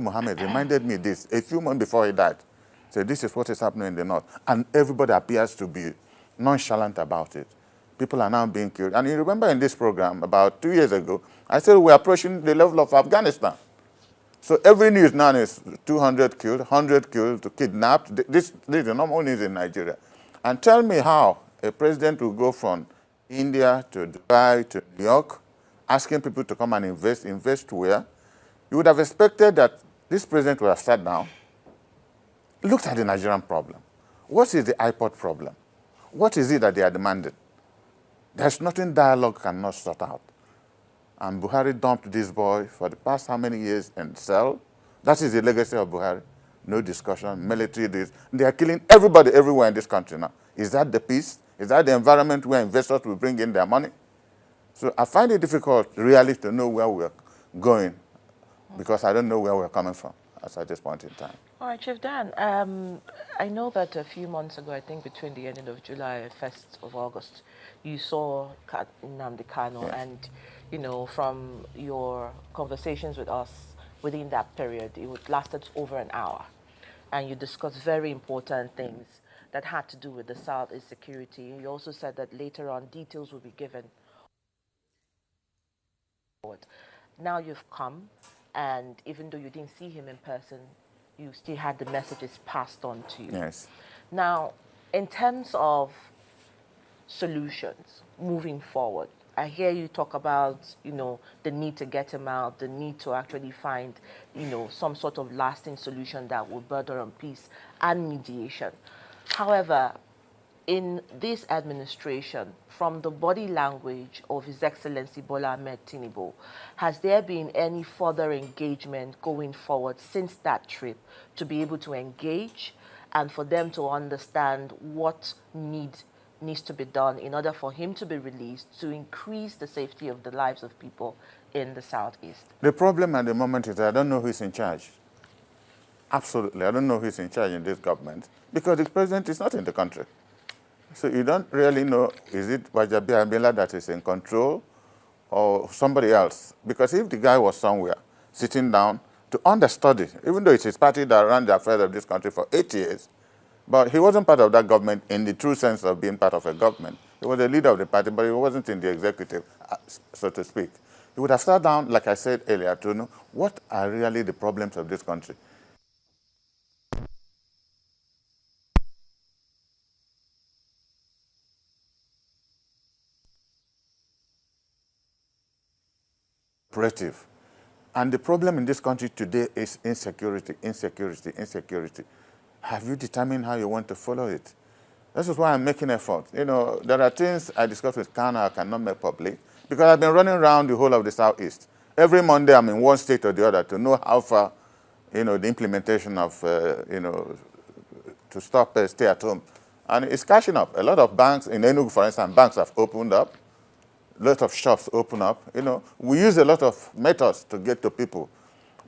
Mohammed reminded me this a few months before he died. He said, this is what is happening in the north. And everybody appears to be nonchalant about it. People are now being killed. And you remember in this program, about 2 years ago, I said we're approaching the level of Afghanistan. So every news now is 200 killed, 100 killed, kidnapped. This is the normal news in Nigeria. And tell me how a president will go from India to Dubai to New York, asking people to come and invest where? You would have expected that this president would have sat down, looked at the Nigerian problem. What is the iPod problem? What is it that they are demanding? There's nothing dialogue cannot sort out. And Buhari dumped this boy for the past how many years in cell? That is the legacy of Buhari. No discussion, military, this. They are killing everybody everywhere in this country now. Is that the peace? Is that the environment where investors will bring in their money? So I find it difficult really to know where we're going because I don't know where we're coming from at this point in time. All right, Chief Dan, I know that a few months ago, I think between the end of July and 1st of August, you saw Nnamdi Kanu, Yes. and, you know, from your conversations with us within that period, it lasted over an hour, and you discussed very important things that had to do with the Southeast security. You also said that later on details will be given. Now you've come, and even though you didn't see him in person, you still had the messages passed on to you. Yes. Now, in terms of solutions moving forward, I hear you talk about, you know, the need to get him out, the need to actually find, you know, some sort of lasting solution that will border on peace and mediation. However, in this administration, from the body language of His Excellency Bola Ahmed Tinubu, has there been any further engagement going forward since that trip to be able to engage and for them to understand what needs to be done in order for him to be released to increase the safety of the lives of people in the Southeast? The problem at the moment is that I don't know who's in charge. Absolutely, I don't know who's in charge in this government because the president is not in the country. So you don't really know, is it Wajabi Amila that is in control or somebody else? Because if the guy was somewhere sitting down to understudy, even though it's his party that ran the affairs of this country for 8 years, but he wasn't part of that government in the true sense of being part of a government. He was the leader of the party, but he wasn't in the executive, so to speak. He would have sat down, like I said earlier, to know what are really the problems of this country. Operative. And the problem in this country today is insecurity, insecurity, insecurity. Have you determined how you want to follow it? This is why I'm making effort. You know, there are things I discussed with Kanu I cannot make public because I've been running around the whole of the Southeast. Every Monday I'm in one state or the other to know how far, you know, the implementation of, you know, to stop stay at home. And it's catching up. A lot of banks, in Enugu, for instance, banks have opened up. A lot of shops open up. You know, we use a lot of methods to get to people.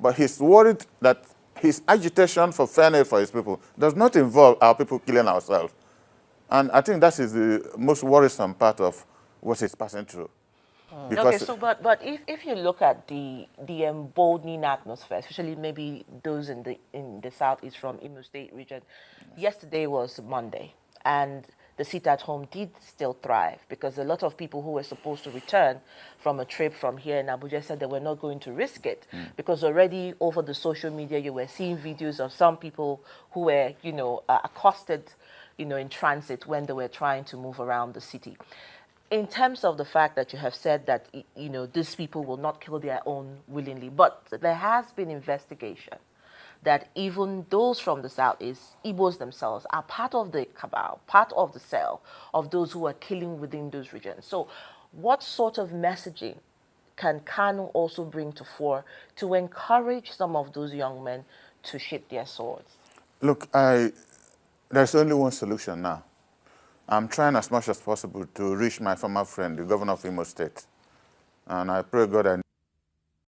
But he's worried that his agitation for fairness for his people does not involve our people killing ourselves. And I think that is the most worrisome part of what he's passing through. Okay, so but if you look at the emboldening atmosphere, especially maybe those in the Southeast from Imo State region, yesterday was Monday, and the sit at home did still thrive because a lot of people who were supposed to return from a trip from here in Abuja said they were not going to risk it because already over the social media you were seeing videos of some people who were, you know, accosted, you know, in transit when they were trying to move around the city. In terms of the fact that you have said that, you know, these people will not kill their own willingly, but there has been investigation that even those from the Southeast, Igbos themselves, are part of the cabal, part of the cell of those who are killing within those regions. So what sort of messaging can Kanu also bring to fore to encourage some of those young men to sheath their swords? Look, there's only one solution now. I'm trying as much as possible to reach my former friend, the governor of Imo State. And I pray God